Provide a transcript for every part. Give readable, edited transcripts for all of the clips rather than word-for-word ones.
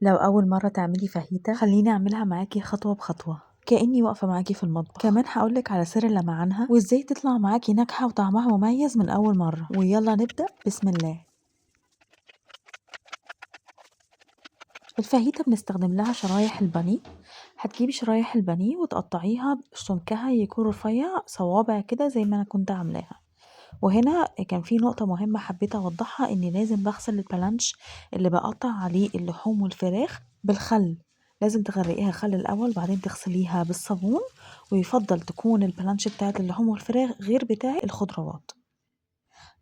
لو أول مرة تعملي فاهيتا خليني أعملها معاكي خطوة بخطوة كأني واقفة معاكي في المطبخ. كمان هقولك على سر لمعانها وإزاي تطلع معاكي ناجحة وطعمها مميز من أول مرة. ويلا نبدأ بسم الله. الفاهيتا بنستخدم لها شرايح البانيه. هتجيبي شرايح البانيه وتقطعيها سمكها يكون رفيع صوابع كده زي ما أنا كنت عاملاها. وهنا كان في نقطة مهمة حبيت أوضحها، إني لازم بغسل البلانش اللي بقطع عليه اللحوم والفراخ بالخل. لازم تغرقيها خل الأول بعدين تغسليها بالصابون، ويفضل تكون البلانش بتاعت اللحوم والفراخ غير بتاع الخضروات.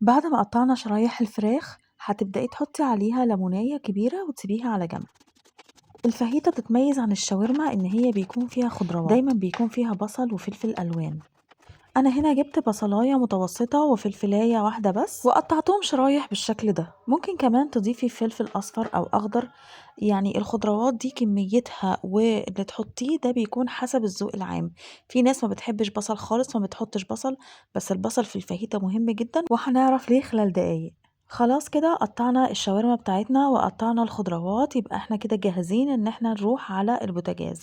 بعد ما قطعنا شرايح الفراخ هتبدأي تحطي عليها ليمونية كبيرة وتسيبيها على جنب. الفاهيتا بتتميز عن الشاورما إن هي بيكون فيها خضروات، دايما بيكون فيها بصل وفلفل ألوان. انا هنا جبت بصلايه متوسطه وفلفلايه واحده بس وقطعتهم شرايح بالشكل ده. ممكن كمان تضيفي فلفل اصفر او اخضر، يعني الخضروات دي كميتها واللي تحطيه ده بيكون حسب الذوق العام. في ناس ما بتحبش بصل خالص ما بتحطش بصل، بس البصل في الفاهيتا مهم جدا وهنعرف ليه خلال دقايق. خلاص كده قطعنا الشاورما بتاعتنا وقطعنا الخضروات، يبقى احنا كده جاهزين ان احنا نروح على البوتاجاز.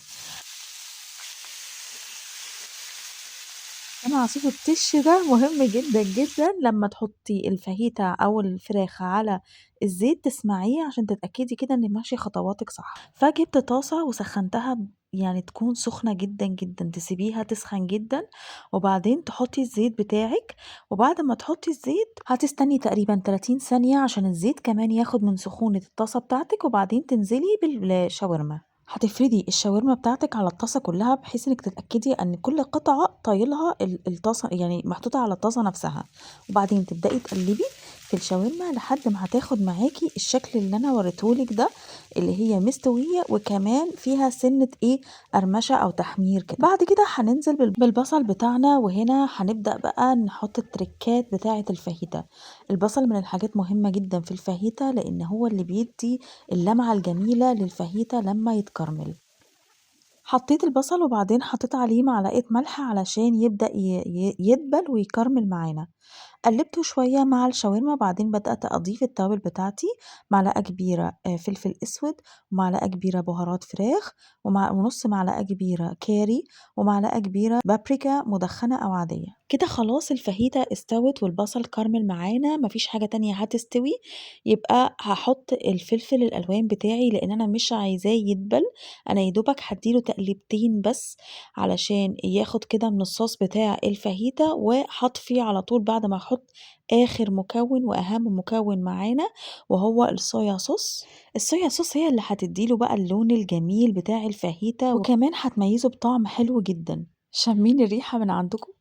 طبعًا صوص التِش ده مهم جدًا، جدًا لمّا تحطّي الفاهيتا أو الفراخ على الزيت تسمعيه عشان تتأكدي كده إن ماشية خطواتِك صح. فجِبت طاسة وسخّنتها يعني تكون سخنة جدًا، جدًا، تسيبيها تسخن جدًا وبعدين تحطّي الزيت بتاعِك. وبعد ما تحطّي الزيت هتستني تقريبًا 30 ثانية عشان الزيت كمان ياخد من سخونة الطاسة بتاعتِك، وبعدين تنزلي بالشاورما. هتفردي الشاورما بتاعتِك على الطاسة كلّها بحيث إنِّك تتأكدي إن كل قطعة طايلها الطاسة، يعني محطوطة على الطاسة نفسها. وبعدين تبدئي تقلّبي في الشاورما لحد ما هتاخد معاكِ الشكل اللي أنا وريته لِك ده، اللي هي مستوية وكمان فيها سِنّة قرمشة أو تحمير كده. بعد كده هننزل بالبصل بتاعنا، وهنا هنبدأ بقى نحط التريكات بتاعة الفاهيتا. البصل من الحاجات مهمة جدًا في الفاهيتا لإن هو اللي بيدّي اللمعة الجميلة للفاهيتا لمّا يتكرمل. حطيت البصل وبعدين حطيت عليه معلقة ملح علشان يبدأ يدبل ويكرمل معانا. قلبته شوية مع الشاورما، بعدين بدأت أضيف التوابل بتاعتي. معلقة كبيرة فلفل أسود، ومعلقة كبيرة بهارات فراخ، ونص معلقة كبيرة كاري، ومعلقة كبيرة بابريكا مدخنة أو عادية. كده خلاص الفاهيتا استوت والبصل كرمل معانا، مفيش حاجة تانية هتستوي. يبقى هحط الفلفل الألوان بتاعي لأن أنا مش عايزاه يدبل. أنا يدوبك هديله تقليبتين بس علشان ياخد كده من الصوص بتاع الفاهيتا، وهاطفي على طول بعد ما أحط آخر مكون وأهم مكون معانا وهو الصويا صوص. الصويا صوص هي اللي هتدّي له بقى اللون الجميل بتاع الفاهيتا، وكمان هتميّزه بطعم حلو جدًا. شامين الريحة من عندكم؟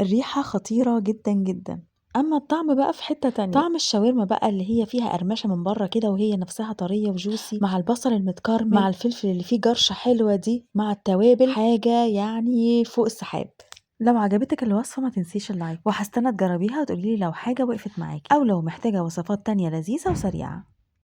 الريحة خطيرة جدًا، جدًا. أمّا الطعم بقى في حتّة تانية. طعم الشاورما بقى اللي هي فيها قرمشة من برّه كده وهي نفسها طرية وjuicy مع البصل المتكرمل مع الفلفل اللي فيه جرشة حلوة دي مع التوابل، حاجة يعني فوق السحاب. لو عجبتِك الوصفة ما تنسيش اللايك، وهاستنى تجربيها وتقولي لي لو حاجة وقفت معاكِ، أو لو محتاجة وصفات تانية لذيذة وسريعة.